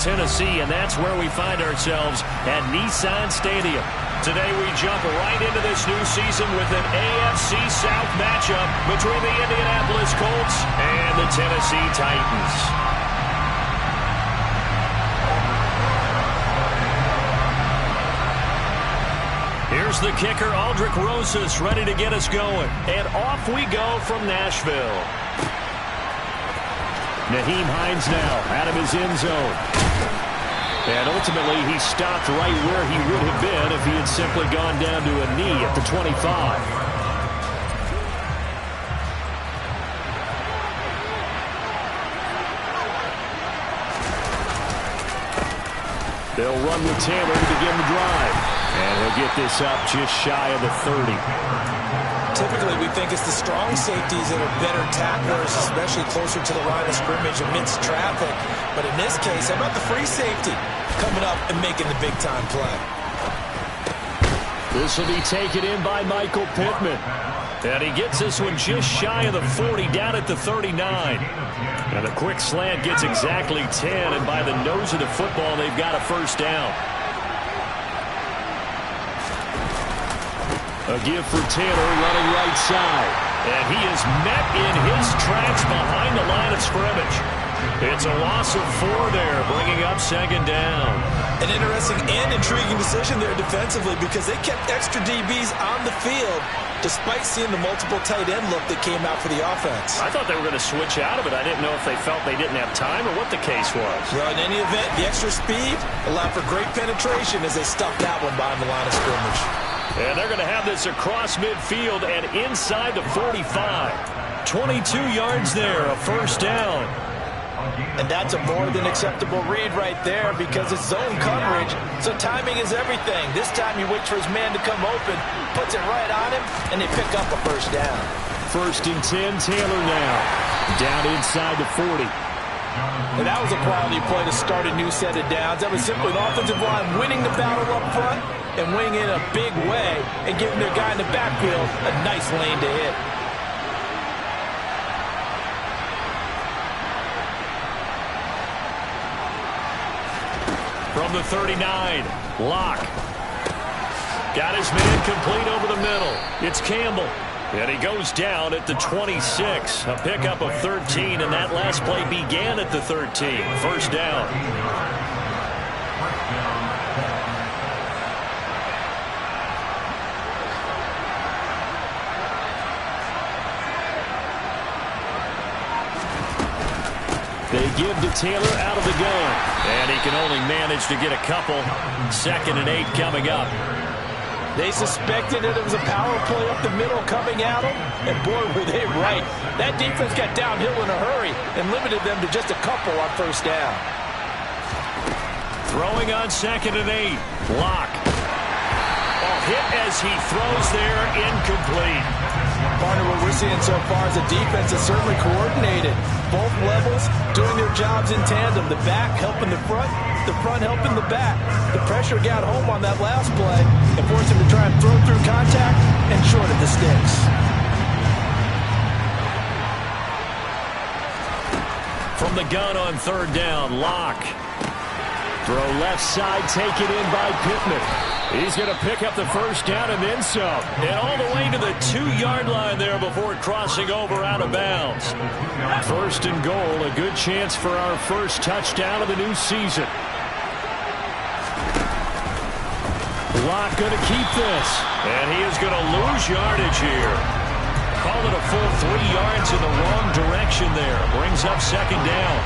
Tennessee, and that's where we find ourselves at Nissan Stadium. Today we jump right into this new season with an AFC South matchup between the Indianapolis Colts and the Tennessee Titans. Here's the kicker, Aldrick Rosas, ready to get us going. And off we go from Nashville. Nyheim Hines now out of his end zone. And ultimately, he stopped right where he would have been if he had simply gone down to a knee at the 25. They'll run with Taylor to begin the drive. And he'll get this up just shy of the 30. Typically, we think it's the strong safeties that are better tacklers, especially closer to the line of scrimmage amidst traffic. But in this case, how about the free safety coming up and making the big-time play? This will be taken in by Michael Pittman. And he gets this one just shy of the 40, down at the 39. And a quick slant gets exactly 10, and by the nose of the football, they've got a first down. A give for Taylor running right side. And he is met in his tracks behind the line of scrimmage. It's a loss of 4 there, bringing up second down. An interesting and intriguing decision there defensively because they kept extra DBs on the field despite seeing the multiple tight end look that came out for the offense. I thought they were going to switch out of it. I didn't know if they felt they didn't have time or what the case was. Well, in any event, the extra speed allowed for great penetration as they stuffed that one behind the line of scrimmage. And they're going to have this across midfield and inside the 45. 22 yards there, a first down. And that's a more than acceptable read right there because it's zone coverage, so timing is everything. This time he waits for his man to come open, puts it right on him, and they pick up a first down. First and 10, Taylor now. Down inside the 40. And that was a quality play to start a new set of downs. That was simply an offensive line winning the battle up front and winning in a big way and giving their guy in the backfield a nice lane to hit. From the 39, Locke. Got his man complete over the middle. It's Campbell. And he goes down at the 26. A pickup of 13, and that last play began at the 13. First down. They give to Taylor out of the gun. And he can only manage to get a couple. 2nd and 8 coming up. They suspected that it was a power play up the middle coming at them, and boy, were they right. That defense got downhill in a hurry and limited them to just a couple on first down. Throwing on 2nd and 8. Locke. Hit as he throws there, incomplete. Partner, what we're seeing so far is the defense is certainly coordinated. Both levels doing their jobs in tandem. The back helping the front helping the back. The pressure got home on that last play and forced him to try and throw through contact and short of the sticks. From the gun on 3rd down, Locke. Throw left side taken in by Pittman. He's going to pick up the first down and then some. And all the way to the 2-yard line there before crossing over out of bounds. 1st and goal, a good chance for our first touchdown of the new season. Locke going to keep this. And he is going to lose yardage here. Call it a full 3 yards in the wrong direction there. Brings up 2nd down.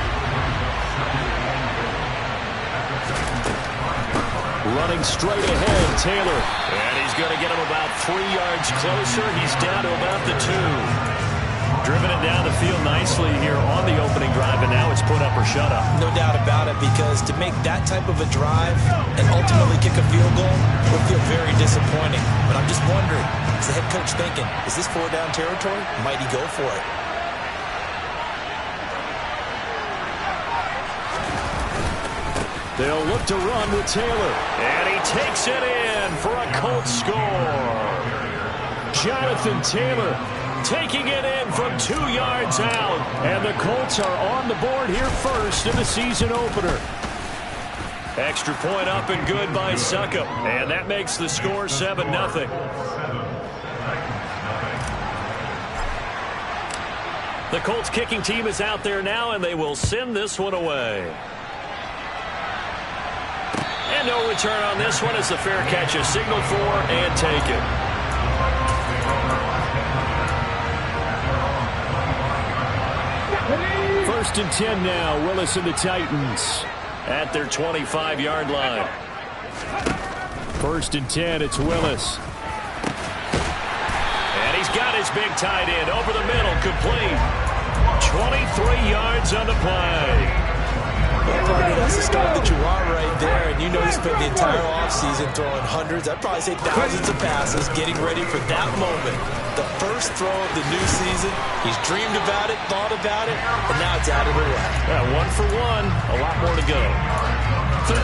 Running straight ahead, Taylor. And he's going to get him about 3 yards closer. He's down to about the 2. Driven it down the field nicely here on the opening drive, and now it's put up or shut up. No doubt about it, because to make that type of a drive and ultimately kick a field goal would feel very disappointing. But I'm just wondering, is the head coach thinking, is this 4-down territory? Might he go for it? They'll look to run with Taylor. And he takes it in for a Colts score. Jonathan Taylor taking it in from 2 yards out. And the Colts are on the board here first in the season opener. Extra point up and good by Succop. And that makes the score 7-0. The Colts kicking team is out there now, and they will send this one away. And no return on this one as the fair catch is signaled for and taken. First and 10 now. Willis and the Titans at their 25-yard line. First and 10, it's Willis. And he's got his big tight end over the middle, complete. 23 yards on the play. That's the start that you want right there, and you know he spent the entire offseason throwing hundreds, I'd probably say thousands of passes, getting ready for that moment. The first throw of the new season, he's dreamed about it, thought about it, and now it's out of the way. Yeah, 1 for 1, a lot more to go.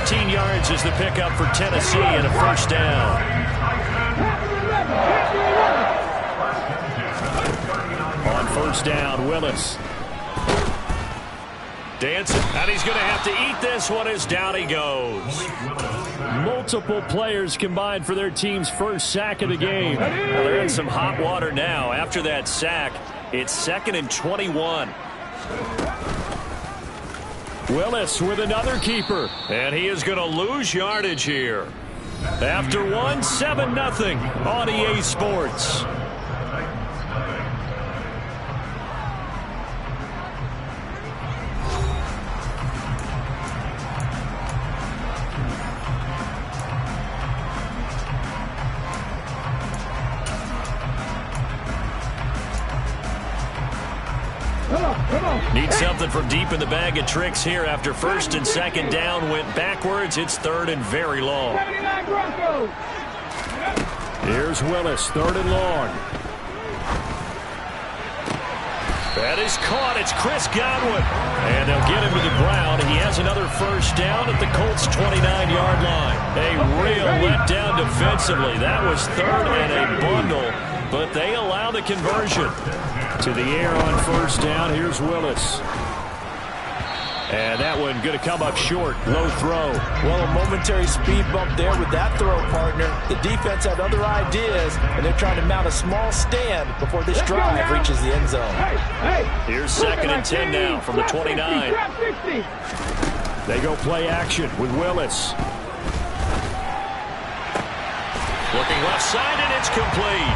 13 yards is the pickup for Tennessee and a first down. On first down, Willis. Dancing, and he's going to have to eat this one as down he goes. Multiple players combined for their team's first sack of the game. Well, they're in some hot water now. After that sack, it's 2nd and 21. Willis with another keeper, and he is going to lose yardage here. After one, 7-0 on EA Sports. Need something from deep in the bag of tricks here after first and second down went backwards. It's 3rd and very long. Here's Willis, 3rd and long. That is caught. It's Chris Godwin. And they'll get him to the ground. He has another first down at the Colts' 29-yard line. A real letdown defensively. That was 3rd and a bundle, but they allow the conversion. To the air on first down. Here's Willis. And that one going to come up short. Low throw. Well, a momentary speed bump there with that throw, partner. The defense had other ideas, and they're trying to mount a small stand before this drive reaches the end zone. Here's 2nd and 10 now from the 29. They go play action with Willis. Looking left side, and it's complete.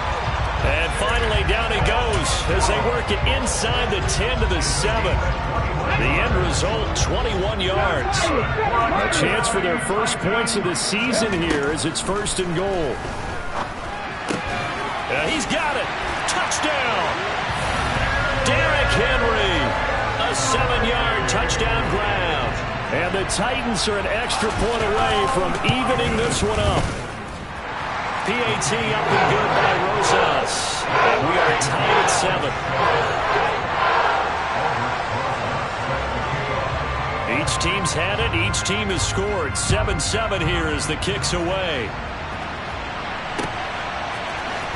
And finally, down he goes as they work it inside the 10 to the 7. The end result, 21 yards. A chance for their first points of the season here as it's 1st and goal. He's got it. Touchdown. Derrick Henry. A 7-yard touchdown grab. And the Titans are an extra point away from evening this one up. PAT up and good by Rosas. And we are tied at 7. Each team's had it. Each team has scored. 7-7 here as the kick's away.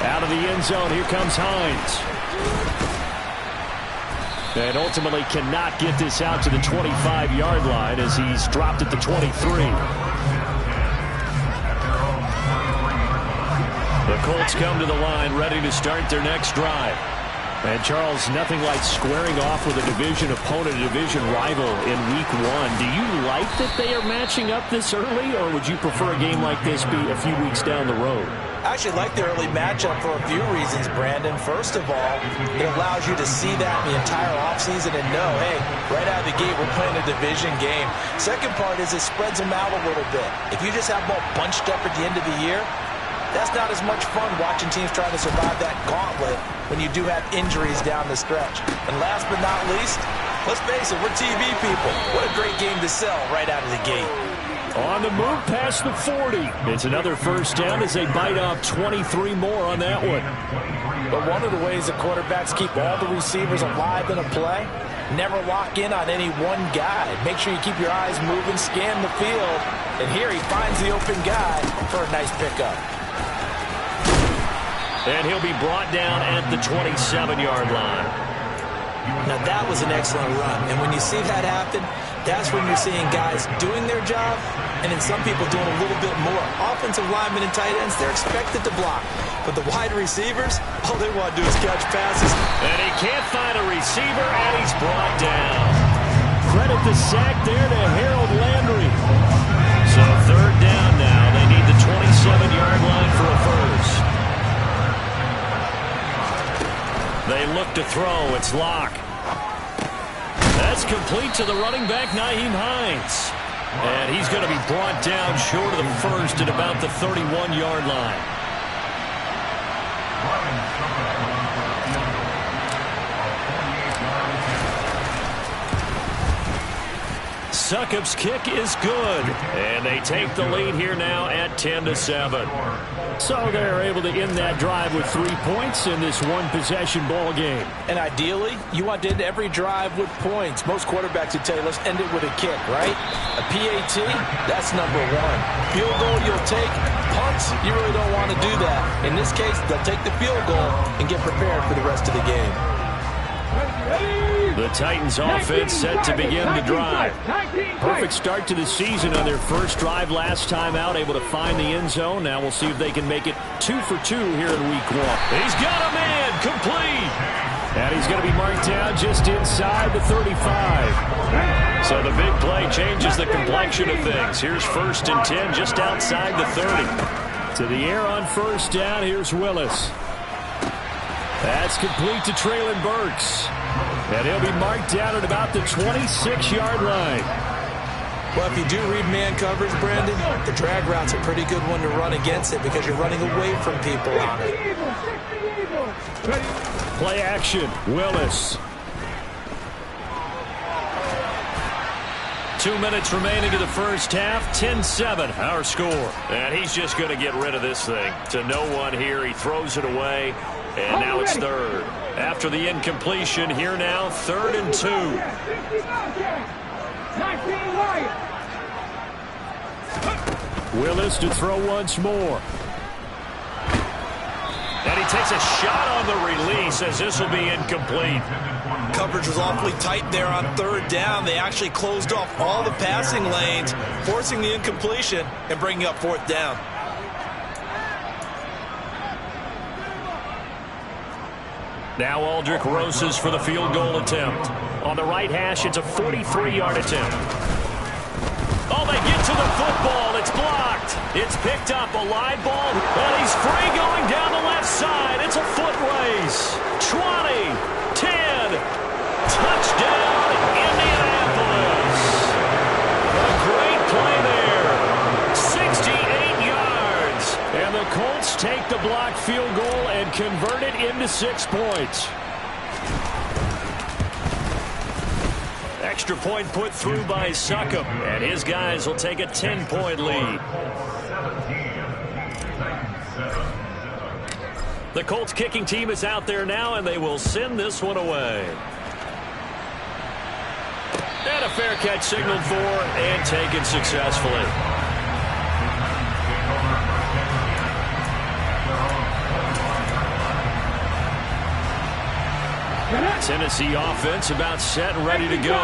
Out of the end zone, here comes Hines. And ultimately cannot get this out to the 25-yard line as he's dropped at the 23. The Colts come to the line ready to start their next drive. And, Charles, nothing like squaring off with a division opponent, a division rival in Week 1. Do you like that they are matching up this early, or would you prefer a game like this be a few weeks down the road? I actually like the early matchup for a few reasons, Brandon. First of all, it allows you to see that in the entire offseason and know, hey, right out of the gate, we're playing a division game. Second part is it spreads them out a little bit. If you just have them all bunched up at the end of the year, that's not as much fun watching teams trying to survive that gauntlet when you do have injuries down the stretch. And last but not least, let's face it, we're TV people. What a great game to sell right out of the gate. On the move past the 40. It's another first down as they bite off 23 more on that one. But one of the ways the quarterbacks keep all the receivers alive in a play, never lock in on any one guy. Make sure you keep your eyes moving, scan the field. And here he finds the open guy for a nice pickup. And he'll be brought down at the 27-yard line. Now that was an excellent run. And when you see that happen, That's when you're seeing guys doing their job, and then some people doing a little bit more. Offensive linemen and tight ends, they're expected to block. But the wide receivers, all they want to do is catch passes. And he can't find a receiver, and he's brought down. Credit the sack there to Harold Landry. So third down now. They need the 27-yard line for a first. They look to throw. It's Locke. That's complete to the running back, Nyheim Hines. And he's going to be brought down short of the first at about the 31-yard line. Succop's kick is good. And they take the lead here now at 10-7. So they're able to end that drive with 3 points in this one-possession ball game. And ideally, you want to end every drive with points. Most quarterbacks would tell you, let's end it with a kick, right? A PAT, that's number one. Field goal you'll take. Punts, you really don't want to do that. In this case, they'll take the field goal and get prepared for the rest of the game. The Titans offense set to begin the drive. Perfect start to the season on their first drive last time out, able to find the end zone. Now we'll see if they can make it 2 for 2 here in week 1. He's got a man, complete. And he's going to be marked down just inside the 35. So the big play changes the complexion of things. Here's 1st and 10 just outside the 30. To the air on first down, here's Willis. That's complete to Treylon Burks. And he'll be marked down at about the 26-yard line. Well, if you do read man coverage, Brandon, the drag route's a pretty good one to run against it because you're running away from people on it. Play action, Willis. 2 minutes remaining in the first half, 10-7, our score. And he's just going to get rid of this thing. To no one here, he throws it away, and now it's third. After the incompletion, here now, 3rd and 2. Willis to throw once more. And he takes a shot on the release as this will be incomplete. Coverage was awfully tight there on 3rd down. They actually closed off all the passing lanes, forcing the incompletion and bringing up 4th down. Now Aldrich Rosas for the field goal attempt. On the right hash, it's a 43-yard attempt. Oh, they get to the football. It's blocked. It's picked up. A live ball. And he's free going down the left side. It's a foot race. 20, 10. Touchdown, Indianapolis. A great play there. 68 yards. And the Colts take the blocked field goal and convert it into 6 points. Extra point put through by Succop, and his guys will take a 10-point lead. The Colts kicking team is out there now, and they will send this one away. And a fair catch signaled for and taken successfully. Tennessee offense about set and ready to go.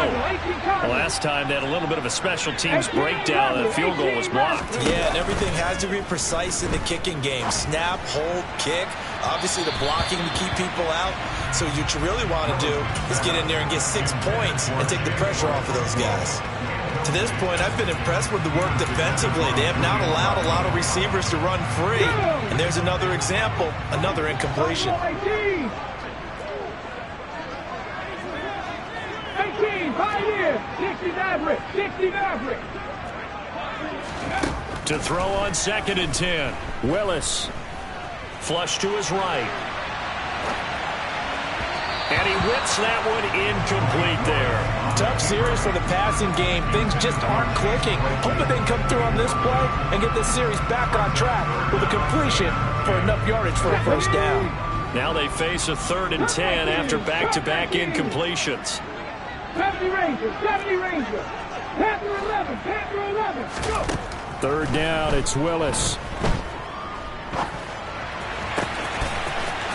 Last time they had a little bit of a special teams breakdown. That field goal was blocked. Yeah, and everything has to be precise in the kicking game. Snap, hold, kick. Obviously the blocking to keep people out. So what you really want to do is get in there and get 6 points and take the pressure off of those guys. To this point, I've been impressed with the work defensively. They have not allowed a lot of receivers to run free. And there's another example, another incompletion. To throw on 2nd and 10. Willis. Flush to his right. And he whips that one incomplete there. Tough series for the passing game. Things just aren't clicking. Hoping they can come through on this play and get this series back on track with a completion for enough yardage for a first down. Now they face a 3rd and 10 after back-to-back incompletions. 70 Rangers, 70 Rangers. Panther 11, Panther 11. Go. 3rd down, it's Willis.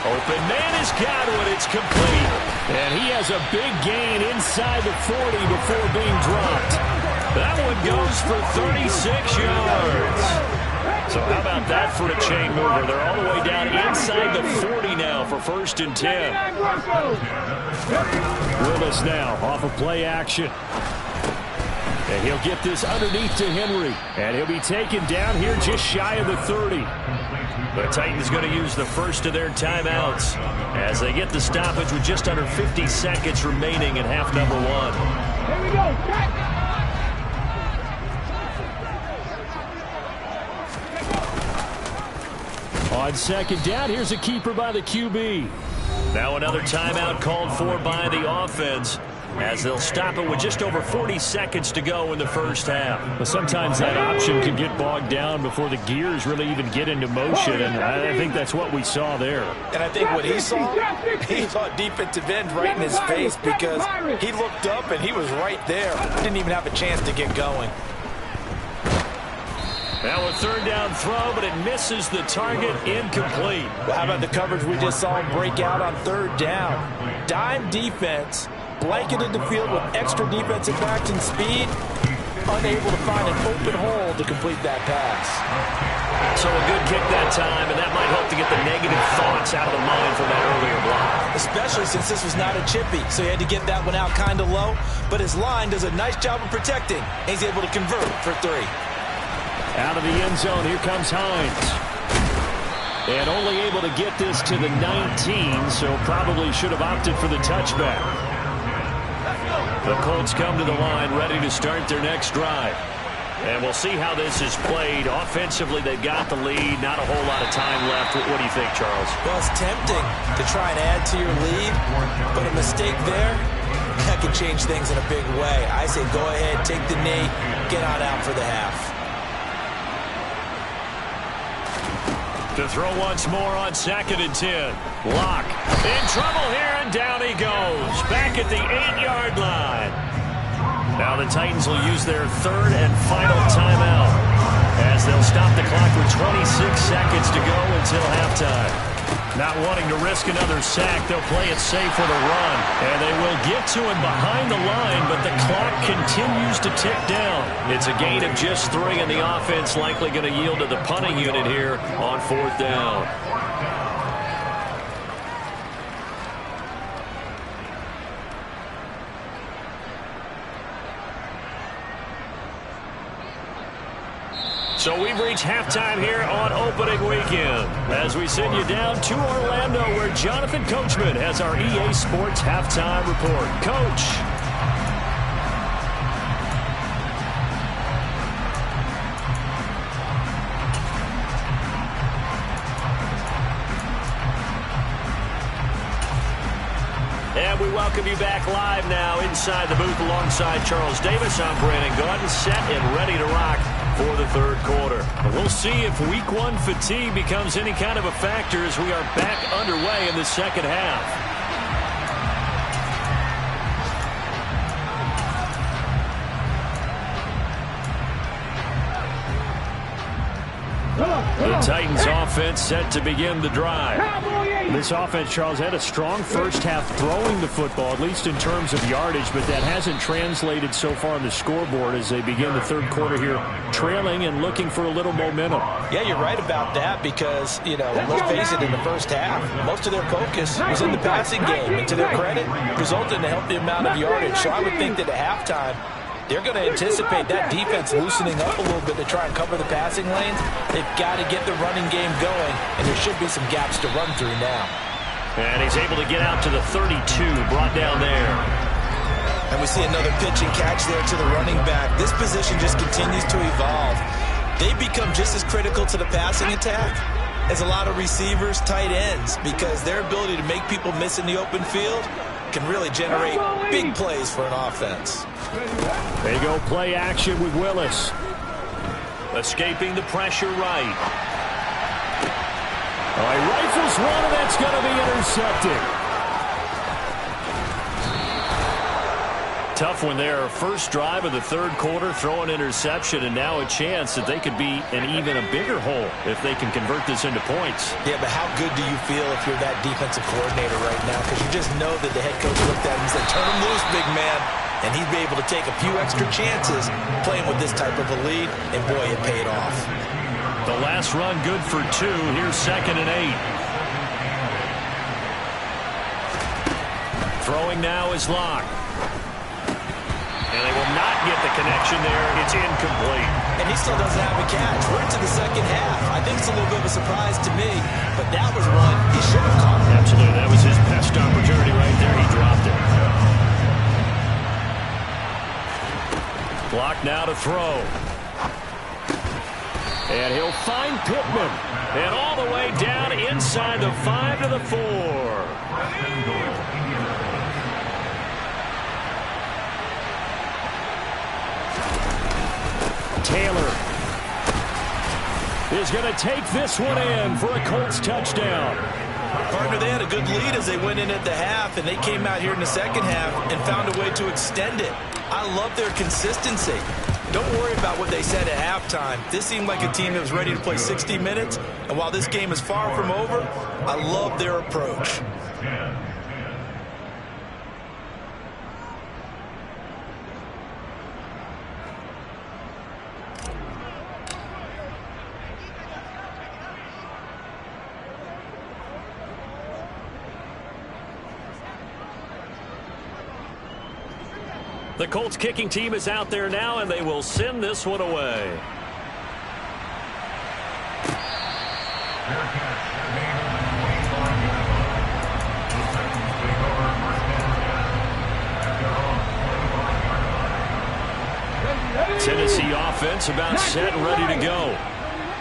Open man has got one, it's complete. And he has a big gain inside the 40 before being dropped. That one goes for 36 yards. So how about that for a chain mover? They're all the way down inside the 40 now for 1st and 10. Willis now off of play action. And he'll get this underneath to Henry. And he'll be taken down here just shy of the 30. The Titans going to use the first of their timeouts as they get the stoppage with just under 50 seconds remaining in half number 1. Here we go. On 2nd down, here's a keeper by the QB. Now another timeout called for by the offense, as they'll stop it with just over 40 seconds to go in the first half. But sometimes that option can get bogged down before the gears really even get into motion, and I think that's what we saw there. And I think what he saw defensive end right in his face, because he looked up and he was right there. Didn't even have a chance to get going. Now a 3rd down throw, but it misses the target, incomplete. Well, how about the coverage we just saw him break out on 3rd down? Dime defense, blanketed the field with extra defensive backs and speed, unable to find an open hole to complete that pass. So a good kick that time, and that might help to get the negative thoughts out of the mind from that earlier block. Especially since this was not a chippy, so he had to get that one out kind of low, but his line does a nice job of protecting, and he's able to convert for 3. Out of the end zone, here comes Hines. And only able to get this to the 19, so probably should have opted for the touchback. The Colts come to the line, ready to start their next drive. And we'll see how this is played. Offensively, they've got the lead. Not a whole lot of time left. What do you think, Charles? Well, it's tempting to try and add to your lead, but a mistake there, that could change things in a big way. I say go ahead, take the knee, get on out for the half. To throw once more on 2nd and 10. Locke in trouble here, and down he goes. Back at the 8-yard line. Now the Titans will use their 3rd and final timeout, as they'll stop the clock with 26 seconds to go until halftime. Not wanting to risk another sack, they'll play it safe with a run. And they will get to him behind the line, but the clock continues to tick down. It's a gain of just 3, and the offense likely going to yield to the punting unit here on 4th down. So we've reached halftime here on opening weekend, as we send you down to Orlando, where Jonathan Coachman has our EA Sports halftime report. Coach. And we welcome you back live now inside the booth alongside Charles Davis. I'm Brandon Gaudin, set and ready to rock for the 3rd quarter. We'll see if week 1 fatigue becomes any kind of a factor as we are back underway in the 2nd half. The Titans offense set to begin the drive. This offense, Charles, had a strong first half throwing the football, at least in terms of yardage, but that hasn't translated so far on the scoreboard as they begin the 3rd quarter here, trailing and looking for a little momentum. Yeah, you're right about that because, let's face it, in the first half, most of their focus was in the passing game, and to their credit, resulted in a healthy amount of yardage. So I would think that at halftime, they're going to anticipate that defense loosening up a little bit to try and cover the passing lanes. They've got to get the running game going, and there should be some gaps to run through now. And he's able to get out to the 32, brought down there. And we see another pitch and catch there to the running back. This position just continues to evolve. They become just as critical to the passing attack as a lot of receivers, tight ends, because their ability to make people miss in the open field can really generate big plays for an offense. They go play action with Willis. Escaping the pressure right. All right, rifles one, and that's going to be intercepted. Tough one there. First drive of the third quarter, throw an interception, and now a chance that they could be in even a bigger hole if they can convert this into points. Yeah, but how good do you feel if you're that defensive coordinator right now? Because you just know that the head coach looked at him and said, turn him loose, big man. And he'd be able to take a few extra chances playing with this type of a lead, and boy, it paid off. The last run good for 2. Here's 2nd and 8. Throwing now is Locke. And they will not get the connection there. It's incomplete. And he still doesn't have a catch. We're into the second half. I think it's a little bit of a surprise to me, but that was one he should have caught. Absolutely. That was his best opportunity right there. He dropped it. Block now to throw. And he'll find Pittman. And all the way down inside the 5 to the 4. Taylor is going to take this one in for a Colts touchdown. Partner, they had a good lead as they went in at the half, and they came out here in the second half and found a way to extend it. I love their consistency. Don't worry about what they said at halftime. This seemed like a team that was ready to play 60 minutes, and while this game is far from over, I love their approach. The Colts kicking team is out there now, and they will send this one away. Tennessee offense about set and ready to go.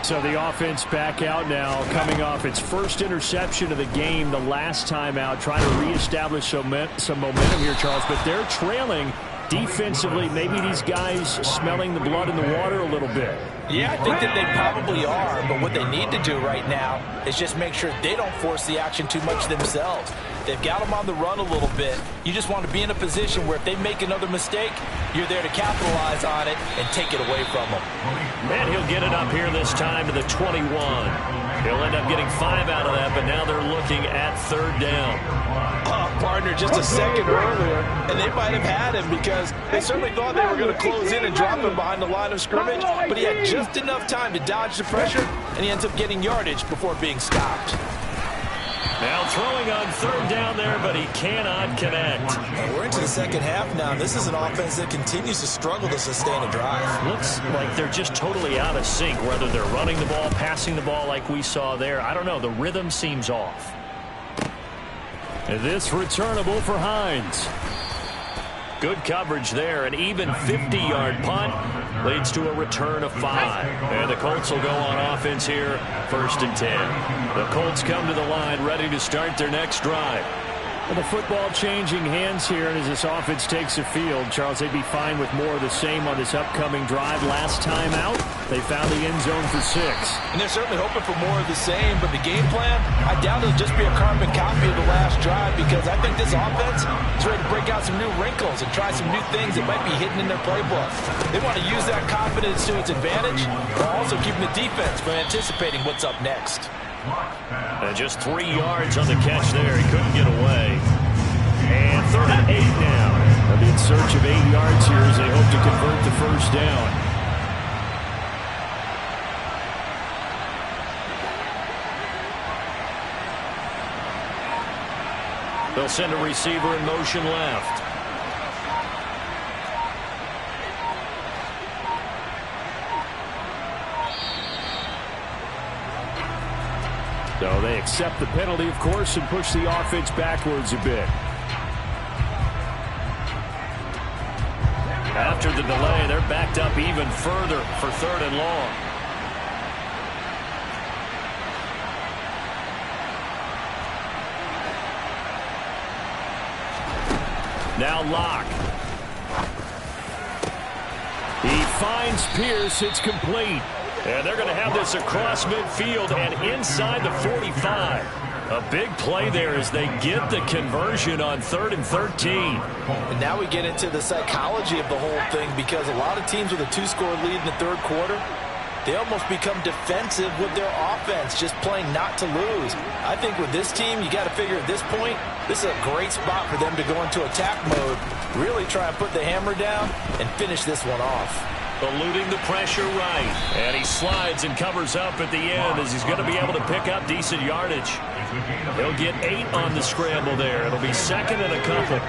So the offense back out now, coming off its first interception of the game the last time out, trying to reestablish some momentum here, Charles, but they're trailing defensively. Maybe these guys smelling the blood in the water a little bit. Yeah, I think that they probably are, but what they need to do right now is just make sure they don't force the action too much themselves. They've got them on the run a little bit. You just want to be in a position where if they make another mistake, you're there to capitalize on it and take it away from them. And he'll get it up here this time to the 21. He'll end up getting 5 out of that, but now they're looking at 3rd down. Partner, just a second earlier, and they might have had him because they certainly thought they were going to close in and drop him behind the line of scrimmage, but he had just enough time to dodge the pressure, and he ends up getting yardage before being stopped. Now throwing on 3rd down there, but he cannot connect. And we're into the second half now. This is an offense that continues to struggle to sustain a drive. Looks like they're just totally out of sync, whether they're running the ball, passing the ball like we saw there. I don't know. The rhythm seems off. And this returnable for Hines. Good coverage there. An even 50-yard punt leads to a return of 5. And the Colts will go on offense here, 1st and 10. The Colts come to the line ready to start their next drive. Well, the football changing hands here, and as this offense takes the field, Charles, they'd be fine with more of the same on this upcoming drive. Last time out, they found the end zone for 6. And they're certainly hoping for more of the same, but the game plan, I doubt it'll just be a carbon copy of the last drive because I think this offense is ready to break out some new wrinkles and try some new things that might be hidden in their playbook. They want to use that confidence to its advantage, while also keeping the defense from anticipating what's up next. And just 3 yards on the catch there. He couldn't get away. And 3rd and 8 now. They'll be in search of 8 yards here as they hope to convert the 1st down. They'll send a receiver in motion left. So they accept the penalty, of course, and push the offense backwards a bit. After the delay, they're backed up even further for 3rd and long. Now Locke. He finds Pierce. It's complete. And they're going to have this across midfield and inside the 45. A big play there as they get the conversion on 3rd and 13. And now we get into the psychology of the whole thing, because a lot of teams with a 2-score lead in the third quarter, they almost become defensive with their offense, just playing not to lose. I think with this team, you got to figure at this point, this is a great spot for them to go into attack mode, really try and put the hammer down and finish this one off. Eluding the pressure right. And he slides and covers up at the end as he's going to be able to pick up decent yardage. He'll get 8 on the scramble there. It'll be 2nd and a couple.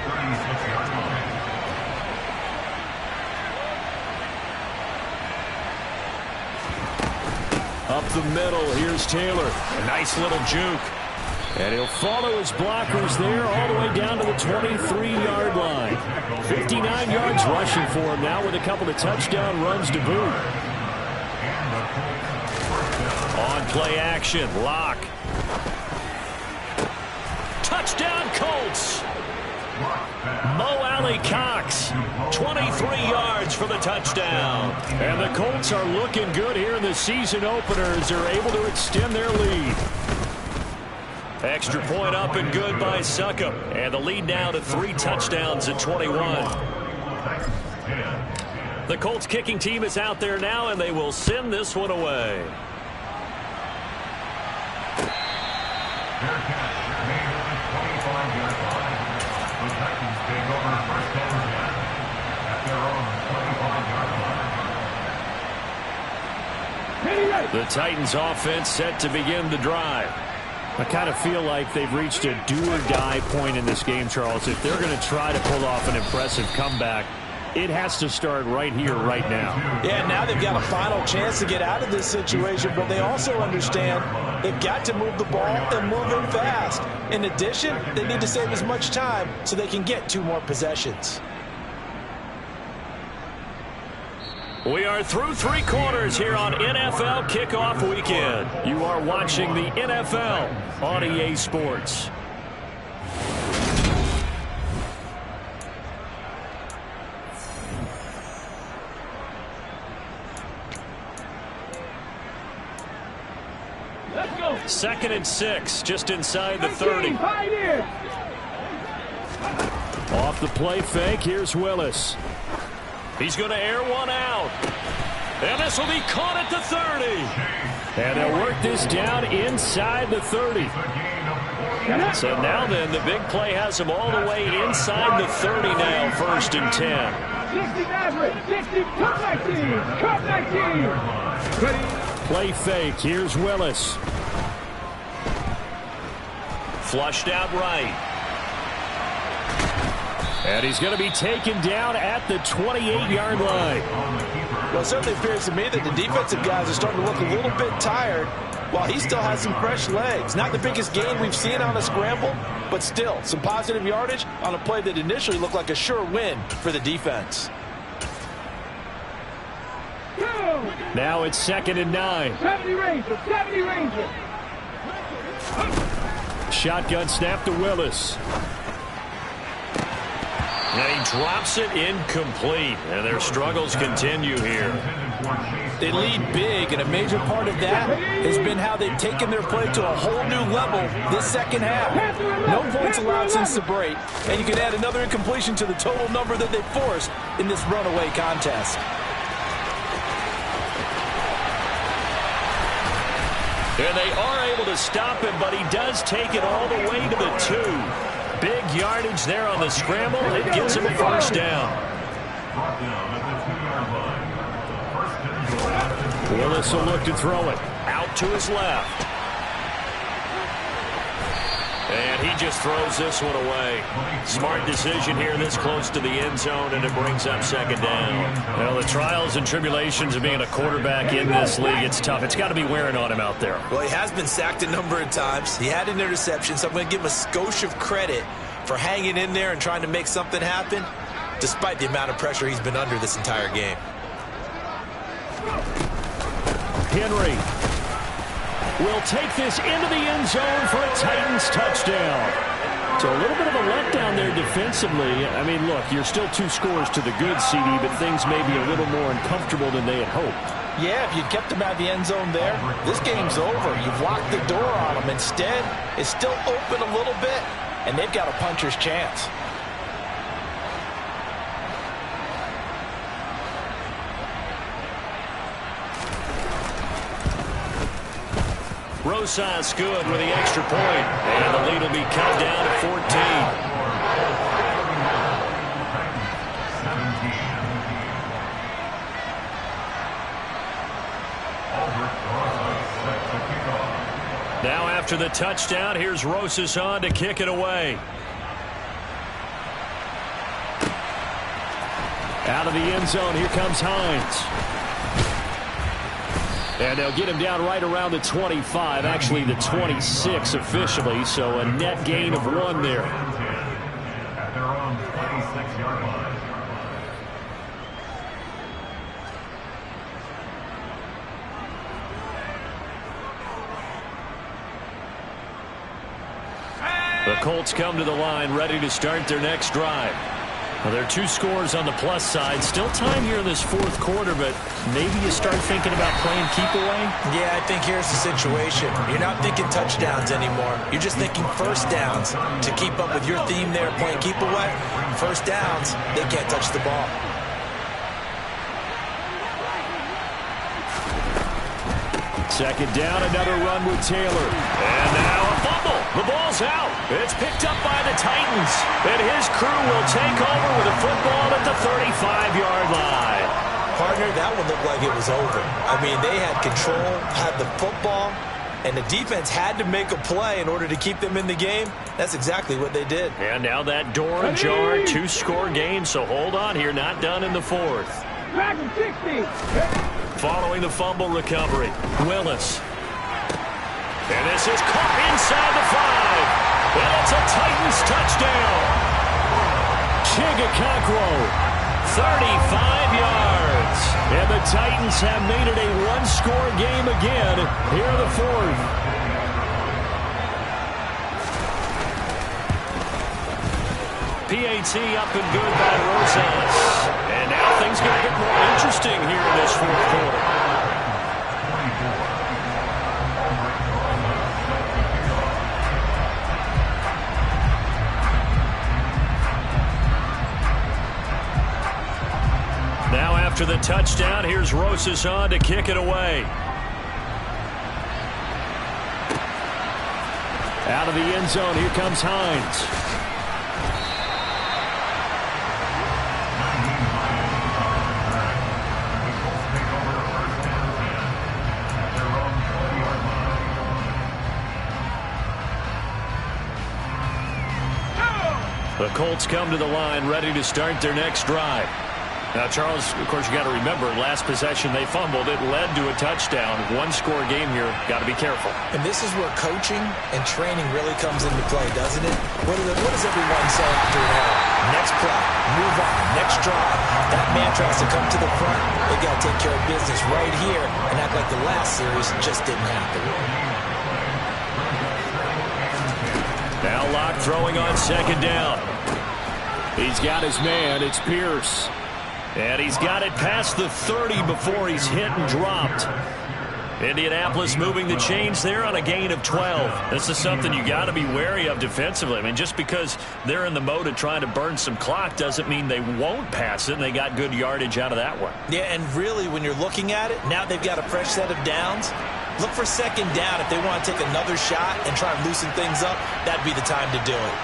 Up the middle, here's Taylor. A nice little juke. And he'll follow his blockers there all the way down to the 23-yard line. 59 yards rushing for him now with a couple of touchdown runs to boot. On play action, Locke. Touchdown Colts. Mo Alley Cox, 23 yards for the touchdown. And the Colts are looking good here in the season opener as they're able to extend their lead. Extra point up and good by Succop. And the lead now to 3 touchdowns at 21. The Colts kicking team is out there now, and they will send this one away. The Titans offense set to begin the drive. I kind of feel like they've reached a do-or-die point in this game, Charles. If they're going to try to pull off an impressive comeback, it has to start right here, right now. Yeah, now they've got a final chance to get out of this situation, but they also understand they've got to move the ball and move it fast. In addition, they need to save as much time so they can get 2 more possessions. We are through 3 quarters here on NFL Kickoff Weekend. You are watching the NFL on EA Sports. Let's go. 2nd and 6, just inside the 30. Off the play fake, here's Willis. He's going to air one out. And this will be caught at the 30. And they'll work this down inside the 30. So now then, the big play has them all the way inside the 30 now, 1st and 10. 60 Cup 19. Play fake, here's Willis. Flushed out right. And he's going to be taken down at the 28-yard line. Well, it certainly appears to me that the defensive guys are starting to look a little bit tired while he still has some fresh legs. Not the biggest gain we've seen on a scramble, but still some positive yardage on a play that initially looked like a sure win for the defense. Now it's 2nd and 9. 70 Ranger. Shotgun snap to Willis. And he drops it incomplete. And their struggles continue here. They lead big, and a major part of that has been how they've taken their play to a whole new level this second half. No points allowed since the break, and you can add another incompletion to the total number that they forced in this runaway contest. And they are able to stop him, but he does take it all the way to the 2. Big yardage there on the scramble. It gets him a 1st down. Willis will look to throw it. Out to his left. And he just throws this one away. Smart decision here this close to the end zone, and it brings up 2nd down. Well, the trials and tribulations of being a quarterback in this league, it's tough. It's got to be wearing on him out there. Well, he has been sacked a number of times. He had an interception, so I'm going to give him a skosh of credit for hanging in there and trying to make something happen, despite the amount of pressure he's been under this entire game. Henry will take this into the end zone for a Titans touchdown. So a little bit of a letdown there defensively. I mean, look, you're still 2 scores to the good, CD, but things may be a little more uncomfortable than they had hoped. Yeah, if you'd kept him out of the end zone there, this game's over. You've locked the door on him. Instead, it's still open a little bit, and they've got a puncher's chance. Rosas good with the extra point, and the lead will be cut down to 14. Now after the touchdown, here's Rosas on to kick it away. Out of the end zone, here comes Hines. And they'll get him down right around the 25, actually the 26 officially, so a net gain of 1 there. At their own 26-yard line. The Colts come to the line ready to start their next drive. Well, there are 2 scores on the plus side. Still time here in this 4th quarter, but maybe you start thinking about playing keep away? Yeah, I think here's the situation. You're not thinking touchdowns anymore. You're just thinking first downs. To keep up with your theme there, playing keep away, first downs, they can't touch the ball. Second down, another run with Taylor. And now a fumble. The ball's out. It's picked up by the Titans. And his crew will take over with a football at the 35-yard line. Partner, that one looked like it was over. I mean, they had control, had the football, and the defense had to make a play in order to keep them in the game. That's exactly what they did. And now that door ajar, 2-score game, so hold on here, not done in the 4th. Back to 60. Following the fumble recovery, Willis. And this is caught inside the 5. And it's a Titans touchdown. Chigakakwo, 35 yards. And the Titans have made it a 1-score game again here in the 4th. PAT up and good by Rosas. And now things get a bit more interesting here in this 4th quarter. Now after the touchdown, here's Rosas on to kick it away. Out of the end zone, here comes Hines. The Colts come to the line ready to start their next drive. Now, Charles, of course, you got to remember, last possession they fumbled. It led to a touchdown. 1-score game here. Got to be careful. And this is where coaching and training really comes into play, doesn't it? What does everyone say after an error? Next play, move on, next drive. That man tries to come to the front. They got to take care of business right here and act like the last series just didn't happen. Now Locke throwing on second down. He's got his man. It's Pierce. And he's got it past the 30 before he's hit and dropped. Indianapolis moving the chains there on a gain of 12. This is something you got to be wary of defensively. I mean, just because they're in the mode of trying to burn some clock doesn't mean they won't pass it, and they got good yardage out of that one. Yeah, and really, when you're looking at it, now they've got a fresh set of downs. Look for second down. If they want to take another shot and try and loosen things up, that'd be the time to do it.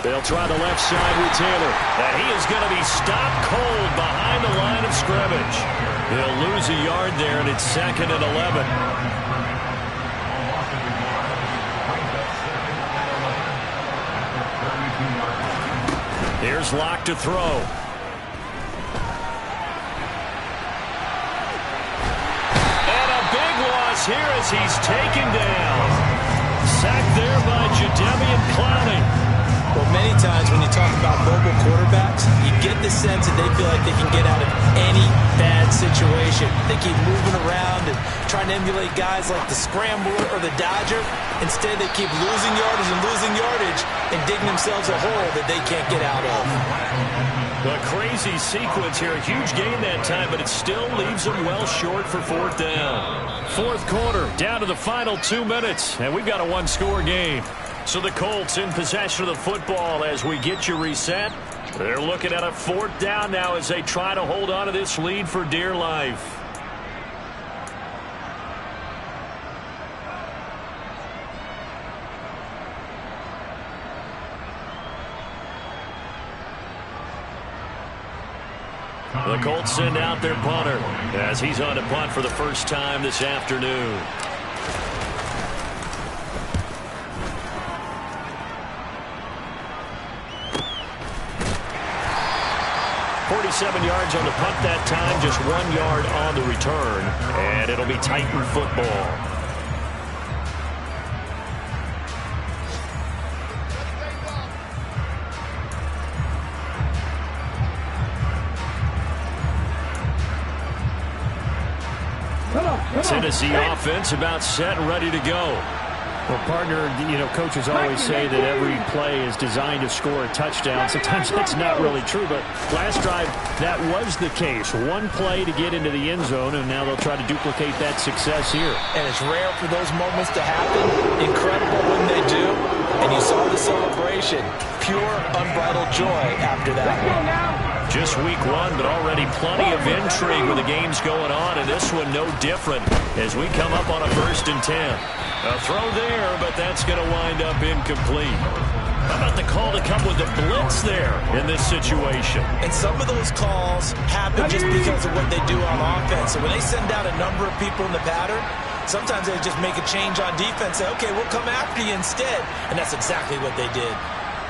They'll try the left side with Taylor. And he is going to be stopped cold behind the line of scrimmage. He'll lose a yard there, and it's 2nd and 11. Here's Locke to throw. And a big loss here as he's taken down. Sacked there by Jadeveon Clowney. Well, many times when you talk about mobile quarterbacks, you get the sense that they feel like they can get out of any bad situation. They keep moving around and trying to emulate guys like the Scrambler or the Dodger. Instead, they keep losing yardage and digging themselves a hole that they can't get out of. A crazy sequence here. A huge gain that time, but it still leaves them well short for fourth down. Fourth quarter, down to the final 2 minutes, and we've got a one-score game. So the Colts in possession of the football as we get you reset. They're looking at a fourth down now as they try to hold on to this lead for dear life. The Colts send out their punter as he's on to punt for the first time this afternoon. .47 yards on the punt that time, just 1 yard on the return, and it'll be Titan football. Tennessee offense about set and ready to go. Well, partner, coaches always say that every play is designed to score a touchdown. Sometimes that's not really true, but last drive, that was the case. One play to get into the end zone, and now they'll try to duplicate that success here. And it's rare for those moments to happen. Incredible when they do. And you saw the celebration. Pure, unbridled joy after that. Just week one, but already plenty of intrigue with the games going on, and this one no different as we come up on a 1st and 10. A throw there, but that's going to wind up incomplete. How about the call to come with the blitz there in this situation? And some of those calls happen just because of what they do on offense. So when they send out a number of people in the pattern, sometimes they just make a change on defense, say, okay, we'll come after you instead. And that's exactly what they did.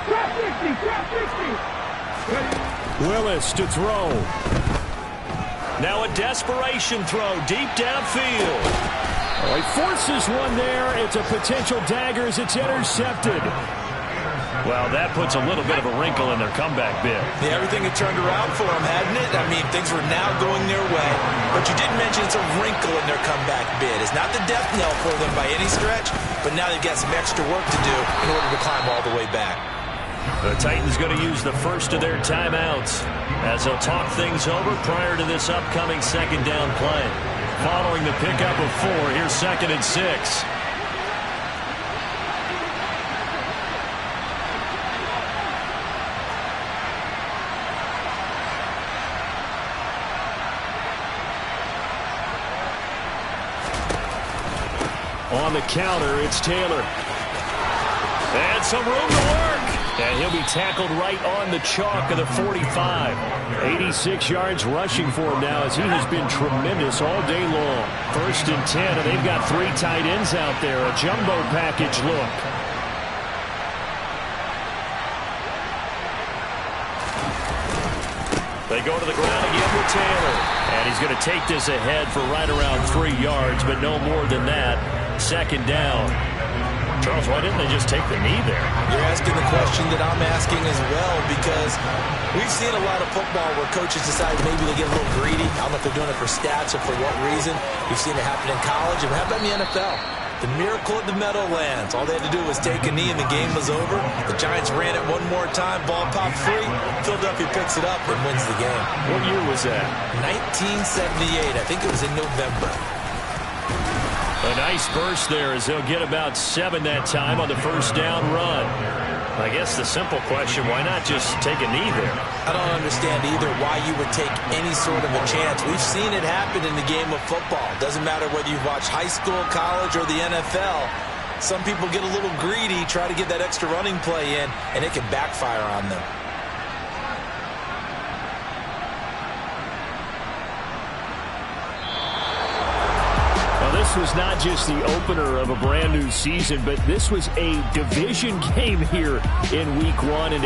Drop 60, drop 60. Willis to throw. Now a desperation throw deep downfield. Oh, he forces one there. It's a potential dagger as it's intercepted. Well, that puts a little bit of a wrinkle in their comeback bid. Yeah, everything had turned around for them, hadn't it? I mean, things were now going their way. But you did mention it's a wrinkle in their comeback bid. It's not the death knell for them by any stretch, but now they've got some extra work to do in order to climb all the way back. The Titans going to use the first of their timeouts as they'll talk things over prior to this upcoming second down play. Following the pickup of 4, here's 2nd and 6. On the counter, it's Taylor. And some room to work. And he'll be tackled right on the chalk of the 45. 86 yards rushing for him now as he has been tremendous all day long. 1st and 10, and they've got 3 tight ends out there. A jumbo package look. They go to the ground again with Taylor. And he's going to take this ahead for right around 3 yards, but no more than that. 2nd down. Charles, why didn't they just take the knee there? You're asking the question that I'm asking as well, because we've seen a lot of football where coaches decide maybe they get a little greedy. I don't know if they're doing it for stats or for what reason. We've seen it happen in college, and what happened in the NFL? The miracle of the Meadowlands. All they had to do was take a knee, and the game was over. The Giants ran it one more time. Ball popped free. Philadelphia picks it up and wins the game. What year was that? 1978. I think it was in November. A nice burst there as they'll get about 7 that time on the 1st down run. I guess the simple question, why not just take a knee there? I don't understand either why you would take any sort of a chance. We've seen it happen in the game of football. Doesn't matter whether you've watched high school, college, or the NFL. Some people get a little greedy, try to get that extra running play in, and it can backfire on them. This was not just the opener of a brand new season, but this was a division game here in week 1. And